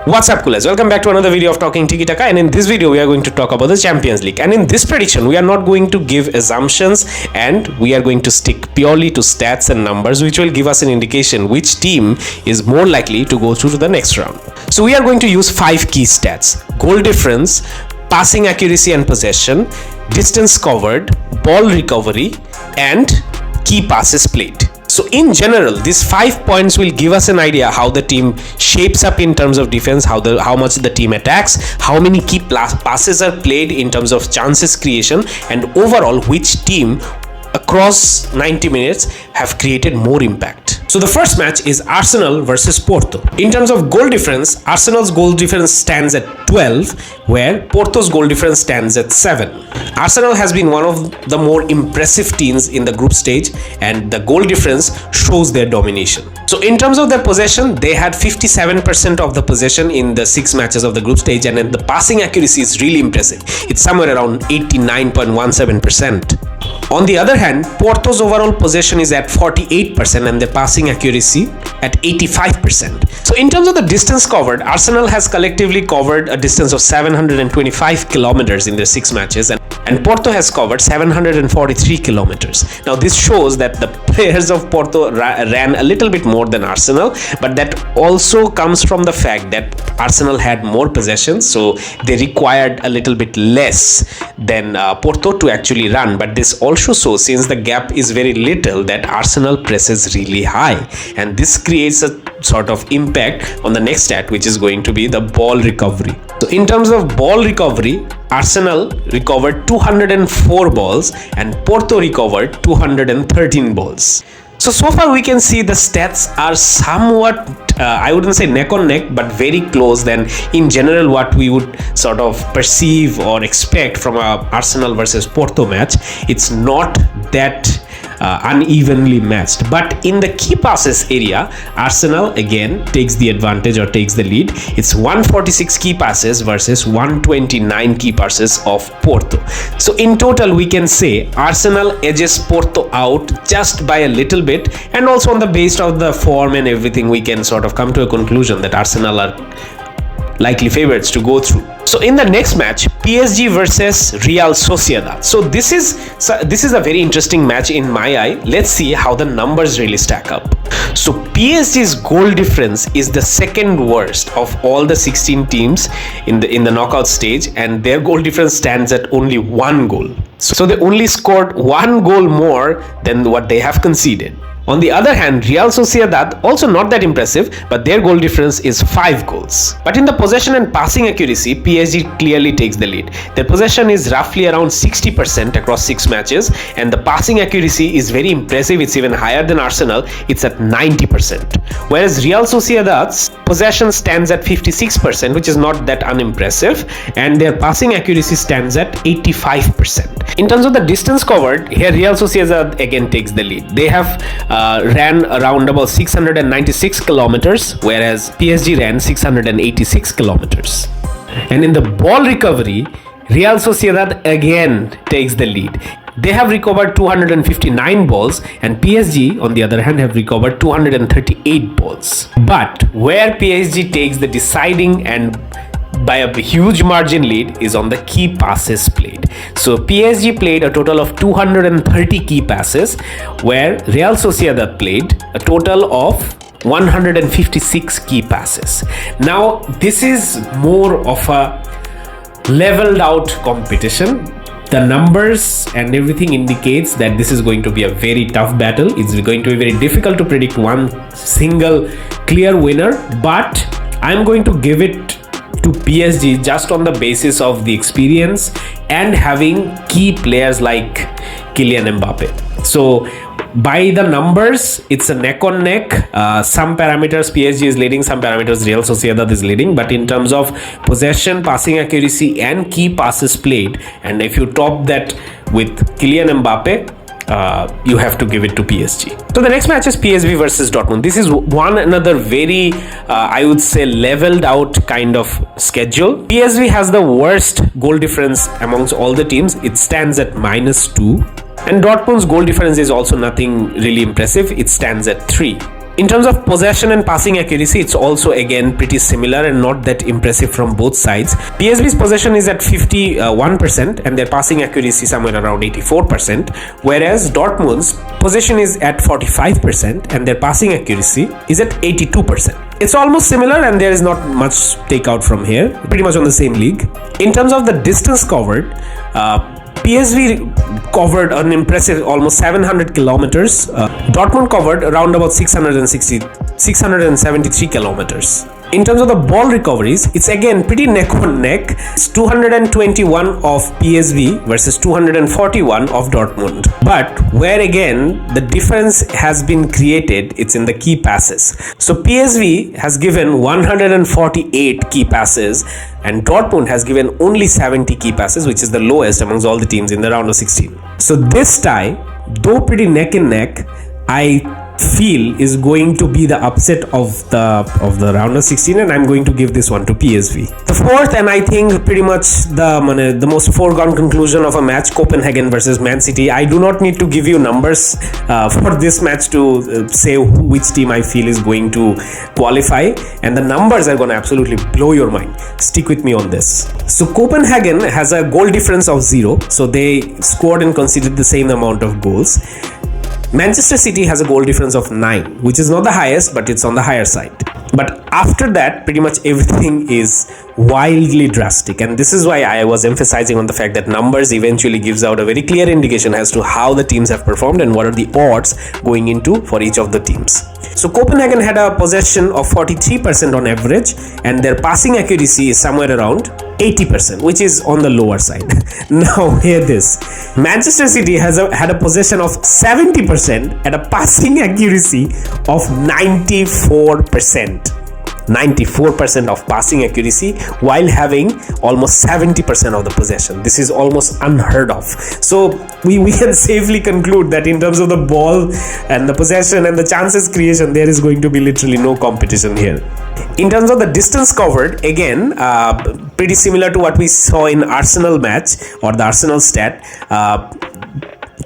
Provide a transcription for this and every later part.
What's up, coolers? Welcome back to another video of Talking Tiki-Taka, and in this video we are going to talk about the Champions League. And in this prediction we are not going to give assumptions, and we are going to stick purely to stats and numbers, which will give us an indication which team is more likely to go through to the next round. So we are going to use 5 key stats: goal difference, passing accuracy and possession, distance covered, ball recovery, and key passes played. So in general, these 5 points will give us an idea how the team shapes up in terms of defense, how much the team attacks, how many key passes are played in terms of chances creation, and overall which team across 90 minutes have created more impact. So the first match is Arsenal versus Porto. In terms of goal difference, Arsenal's goal difference stands at 12, where Porto's goal difference stands at 7. Arsenal has been one of the more impressive teams in the group stage, and the goal difference shows their domination. So in terms of their possession, they had 57% of the possession in the 6 matches of the group stage, and the passing accuracy is really impressive. It's somewhere around 89.17%. On the other hand, Porto's overall possession is at 48% and their passing accuracy at 85%. So in terms of the distance covered, Arsenal has collectively covered a distance of 725 kilometers in their 6 matches, and Porto has covered 743 kilometers. Now this shows that the players of Porto ran a little bit more than Arsenal, but that also comes from the fact that Arsenal had more possessions, so they required a little bit less than Porto to actually run. But this also shows, since the gap is very little, that Arsenal presses really high, and this creates a sort of impact on the next stat, which is going to be the ball recovery. So in terms of ball recovery, Arsenal recovered 204 balls and Porto recovered 213 balls. So far we can see the stats are somewhat, I wouldn't say neck on neck, but very close than in general what we would sort of perceive or expect from a Arsenal versus Porto match. It's not that unevenly matched, but in the key passes area, Arsenal again takes the advantage or takes the lead. It's 146 key passes versus 129 key passes of Porto. So in total we can say Arsenal edges Porto out just by a little bit, and also on the base of the form and everything we can sort of come to a conclusion that Arsenal are likely favorites to go through. So in the next match, PSG versus Real Sociedad. So this is a very interesting match in my eye. Let's see how the numbers really stack up. So PSG's goal difference is the second worst of all the 16 teams in the knockout stage, and their goal difference stands at only 1 goal. So they only scored 1 goal more than what they have conceded. On the other hand, Real Sociedad, also not that impressive, but their goal difference is 5 goals. But in the possession and passing accuracy, PSG clearly takes the lead. Their possession is roughly around 60% across 6 matches, and the passing accuracy is very impressive. It's even higher than Arsenal. It's at 90%. Whereas Real Sociedad's possession stands at 56%, which is not that unimpressive, and their passing accuracy stands at 85%. In terms of the distance covered, here Real Sociedad again takes the lead. They have ran around about 696 kilometers, whereas PSG ran 686 kilometers. And in the ball recovery, Real Sociedad again takes the lead. They have recovered 259 balls, and PSG on the other hand have recovered 238 balls. But where PSG takes the deciding and by a huge margin lead is on the key passes played. So PSG played a total of 230 key passes, where Real Sociedad played a total of 156 key passes. Now this is more of a leveled out competition. The numbers and everything indicates that this is going to be a very tough battle. It's going to be very difficult to predict one single clear winner, but I'm going to give it to PSG just on the basis of the experience and having key players like Kylian Mbappe. So by the numbers, it's a neck on neck. Some parameters PSG is leading, some parameters Real Sociedad is leading, but in terms of possession, passing accuracy and key passes played, and if you top that with Kylian Mbappe, you have to give it to PSG. So the next match is PSV versus Dortmund. This is one another very I would say leveled out kind of schedule. PSV has the worst goal difference amongst all the teams. It stands at -2, and Dortmund's goal difference is also nothing really impressive. It stands at 3. In terms of possession and passing accuracy, it's also again pretty similar and not that impressive from both sides. PSV's possession is at 51% and their passing accuracy somewhere around 84%, whereas Dortmund's possession is at 45% and their passing accuracy is at 82%. It's almost similar and there is not much takeout from here, pretty much on the same league. In terms of the distance covered, PSV covered an impressive almost 700 kilometers. Dortmund covered around about 673 kilometers. In terms of the ball recoveries, it's again pretty neck on neck. It's 221 of PSV versus 241 of Dortmund. But where again the difference has been created, it's in the key passes. So PSV has given 148 key passes and Dortmund has given only 70 key passes, which is the lowest amongst all the teams in the round of 16. So this tie, though pretty neck and neck, I feel is going to be the upset of the round of 16, and I'm going to give this one to PSV. The fourth, and I think pretty much the most foregone conclusion of a match, Copenhagen versus Man City. I do not need to give you numbers for this match to say which team I feel is going to qualify, and the numbers are going to absolutely blow your mind. Stick with me on this. So Copenhagen has a goal difference of 0, so they scored and conceded the same amount of goals. Manchester City has a goal difference of 9, which is not the highest, but it's on the higher side. But after that, pretty much everything is wildly drastic, and this is why I was emphasizing on the fact that numbers eventually gives out a very clear indication as to how the teams have performed and what are the odds going into for each of the teams. So Copenhagen had a possession of 43% on average, and their passing accuracy is somewhere around 80%, which is on the lower side. Now hear this. Manchester City had a possession of 70% at a passing accuracy of 94%. 94% of passing accuracy while having almost 70% of the possession. This is almost unheard of. So we can safely conclude that in terms of the ball and the possession and the chances creation, there is going to be literally no competition here. In terms of the distance covered, again pretty similar to what we saw in Arsenal match or the Arsenal stat.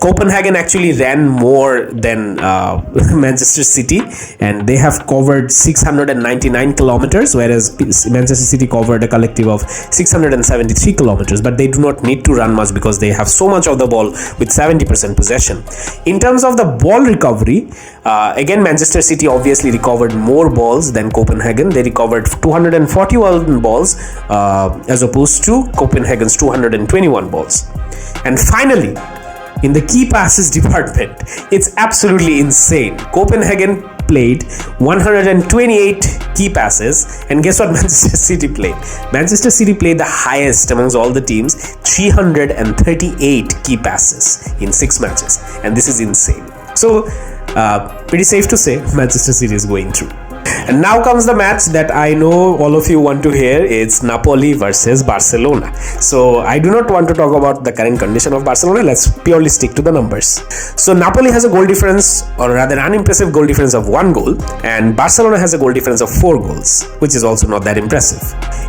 Copenhagen actually ran more than Manchester City, and they have covered 699 kilometers, whereas Manchester City covered a collective of 673 kilometers. But they do not need to run much because they have so much of the ball with 70% possession. In terms of the ball recovery, again Manchester City obviously recovered more balls than Copenhagen. They recovered 241 balls as opposed to Copenhagen's 221 balls. And finally, in the key passes department, it's absolutely insane. Copenhagen played 128 key passes, and guess what Manchester City played? Manchester City played the highest amongst all the teams, 338 key passes in 6 matches, and this is insane. So pretty safe to say Manchester City is going through. And now comes the match that I know all of you want to hear. It's Napoli versus Barcelona. So I do not want to talk about the current condition of Barcelona. Let's purely stick to the numbers. So Napoli has a goal difference, or rather unimpressive goal difference of 1 goal, and Barcelona has a goal difference of 4 goals, which is also not that impressive.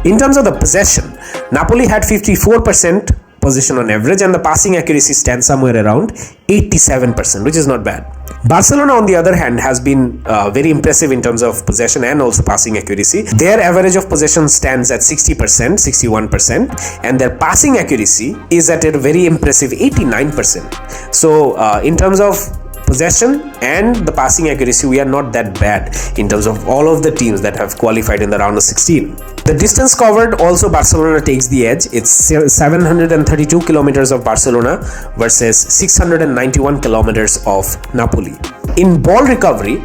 In terms of the possession, Napoli had 54% possession on average, and the passing accuracy stands somewhere around 87%, which is not bad. Barcelona, on the other hand, has been very impressive in terms of possession and also passing accuracy. Their average of possession stands at 60%, 61%, and their passing accuracy is at a very impressive 89%. So in terms of possession and the passing accuracy, we are not that bad in terms of all of the teams that have qualified in the round of 16. The distance covered, also Barcelona takes the edge. It's 732 kilometers of Barcelona versus 691 kilometers of Napoli. In ball recovery,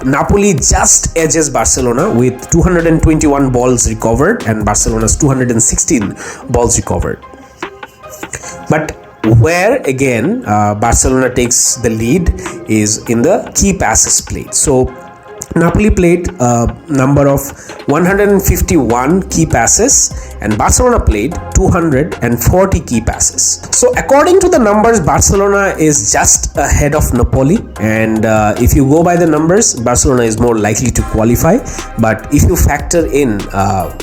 Napoli just edges Barcelona with 221 balls recovered and Barcelona's 216 balls recovered. But where again Barcelona takes the lead is in the key passes played. So Napoli played a number of 151 key passes and Barcelona played 240 key passes. So according to the numbers, Barcelona is just ahead of Napoli, and if you go by the numbers, Barcelona is more likely to qualify. But if you factor in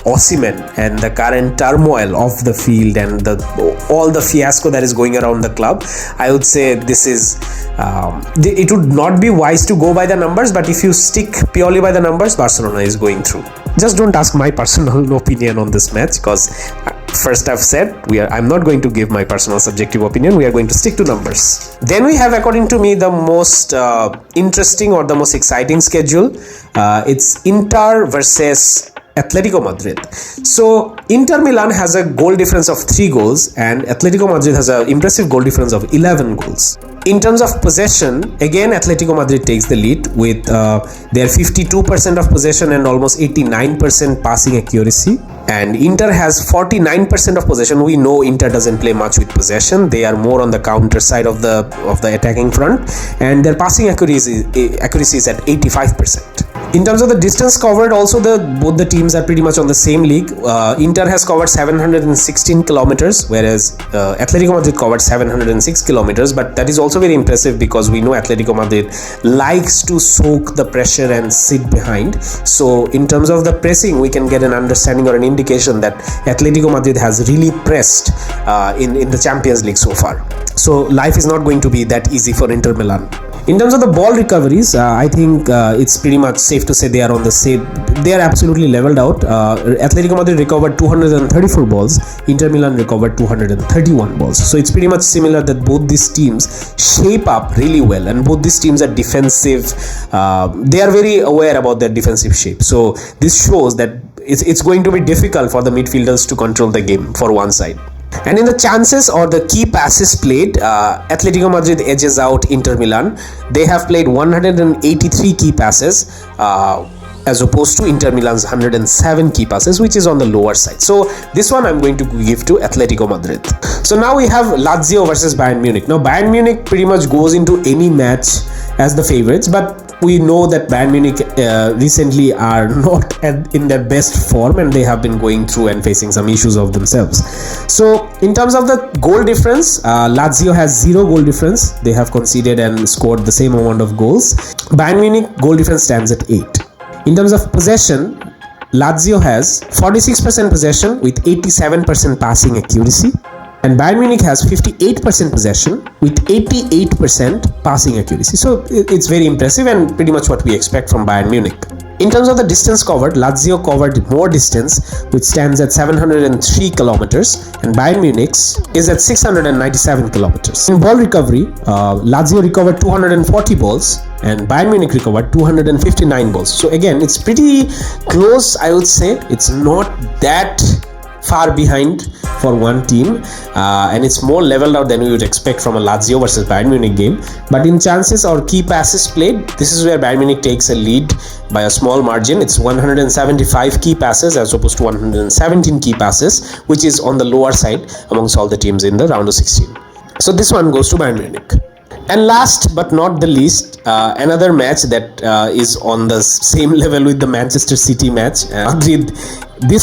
Osimhen and the current turmoil of the field and all the fiasco that is going around the club, I would say this is it would not be wise to go by the numbers, but if you stick purely by the numbers, Barcelona is going through. Just don't ask my personal opinion on this match, because first I've said I'm not going to give my personal subjective opinion. We are going to stick to numbers. Then we have, according to me, the most interesting or the most exciting schedule. It's Inter versus Atletico Madrid. So Inter Milan has a goal difference of 3 goals and Atletico Madrid has an impressive goal difference of 11 goals. In terms of possession, again Atletico Madrid takes the lead with their 52% of possession and almost 89% passing accuracy. And Inter has 49% of possession. We know Inter doesn't play much with possession. They are more on the counter side of the attacking front, and their passing accuracy is at 85%. In terms of the distance covered, also both the teams are pretty much on the same league. Inter has covered 716 kilometers, whereas Atletico Madrid covered 706 kilometers. But that is also very impressive because we know Atletico Madrid likes to soak the pressure and sit behind. So in terms of the pressing, we can get an understanding or an indication that Atletico Madrid has really pressed in the Champions League so far. So life is not going to be that easy for Inter Milan. In terms of the ball recoveries, I think it's pretty much safe to say they are on the same. They are absolutely leveled out. Atletico Madrid recovered 234 balls. Inter Milan recovered 231 balls. So it's pretty much similar that both these teams shape up really well, and both these teams are defensive. They are very aware about their defensive shape. So this shows that it's going to be difficult for the midfielders to control the game for one side. And in the chances or the key passes played, Atletico Madrid edges out Inter Milan. They have played 183 key passes as opposed to Inter Milan's 107 key passes, which is on the lower side. So this one I'm going to give to Atletico Madrid. So now we have Lazio versus Bayern Munich. Now Bayern Munich pretty much goes into any match as the favorites, but we know that Bayern Munich recently are not in their best form, and they have been going through and facing some issues of themselves. So in terms of the goal difference, Lazio has 0 goal difference. They have conceded and scored the same amount of goals. Bayern Munich goal difference stands at 8. In terms of possession, Lazio has 46% possession with 87% passing accuracy. And Bayern Munich has 58% possession with 88% passing accuracy. So it's very impressive and pretty much what we expect from Bayern Munich. In terms of the distance covered, Lazio covered more distance, which stands at 703 kilometers, and Bayern Munich's is at 697 kilometers. In ball recovery, Lazio recovered 240 balls and Bayern Munich recovered 259 balls. So again, it's pretty close, I would say. It's not that far behind for one team, and it's more leveled out than we would expect from a Lazio versus Bayern Munich game. But in chances or key passes played, this is where Bayern Munich takes a lead by a small margin. It's 175 key passes as opposed to 117 key passes, which is on the lower side amongst all the teams in the round of 16. So this one goes to Bayern Munich. And last but not the least, another match that is on the same level with the Manchester City match.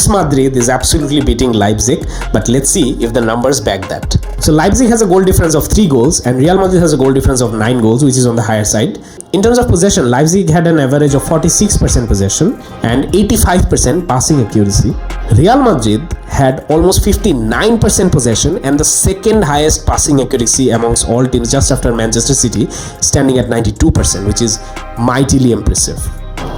Madrid is absolutely beating Leipzig, but let's see if the numbers back that. So Leipzig has a goal difference of 3 goals and Real Madrid has a goal difference of 9 goals, which is on the higher side. In terms of possession, Leipzig had an average of 46% possession and 85% passing accuracy. Real Madrid had almost 59% possession and the second highest passing accuracy amongst all teams, just after Manchester City, standing at 92%, which is mightily impressive.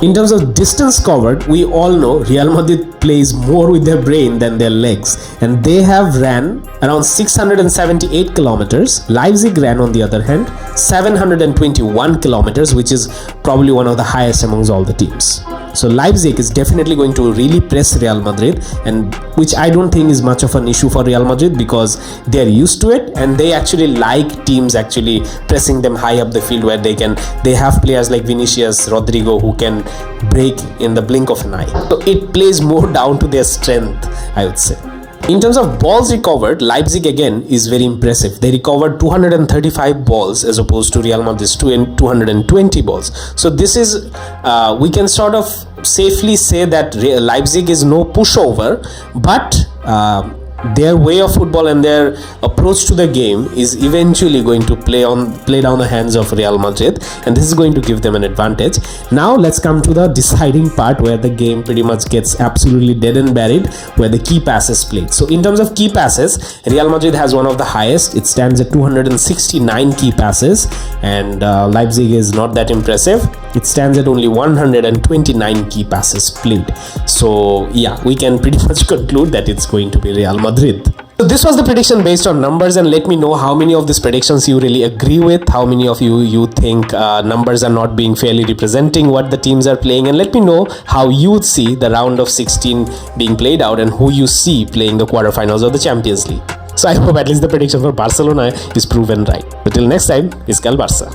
In terms of distance covered, we all know Real Madrid plays more with their brain than their legs, and they have ran around 678 kilometers. Leipzig ran, on the other hand, 721 kilometers, which is probably one of the highest amongst all the teams. So Leipzig is definitely going to really press Real Madrid, and which I don't think is much of an issue for Real Madrid because they are used to it and they actually like teams actually pressing them high up the field, where they have players like Vinicius, Rodrigo, who can break in the blink of an eye. So it plays more down to their strength, I would say. In terms of balls recovered, Leipzig again is very impressive. They recovered 235 balls as opposed to Real Madrid's 220 balls. So this is, we can sort of safely say that Leipzig is no pushover, but their way of football and their approach to the game is eventually going to play down the hands of Real Madrid, and this is going to give them an advantage. Now let's come to the deciding part where the game pretty much gets absolutely dead and buried, where the key passes played. So in terms of key passes, Real Madrid has one of the highest. It stands at 269 key passes, and Leipzig is not that impressive. It stands at only 129 key passes played. So yeah, we can pretty much conclude that it's going to be Real Madrid. So this was the prediction based on numbers, and let me know how many of these predictions you really agree with, how many of you think numbers are not being fairly representing what the teams are playing, and let me know how you see the round of 16 being played out and who you see playing the quarterfinals of the Champions League. So I hope at least the prediction for Barcelona is proven right. But till next time, Iskal Barca.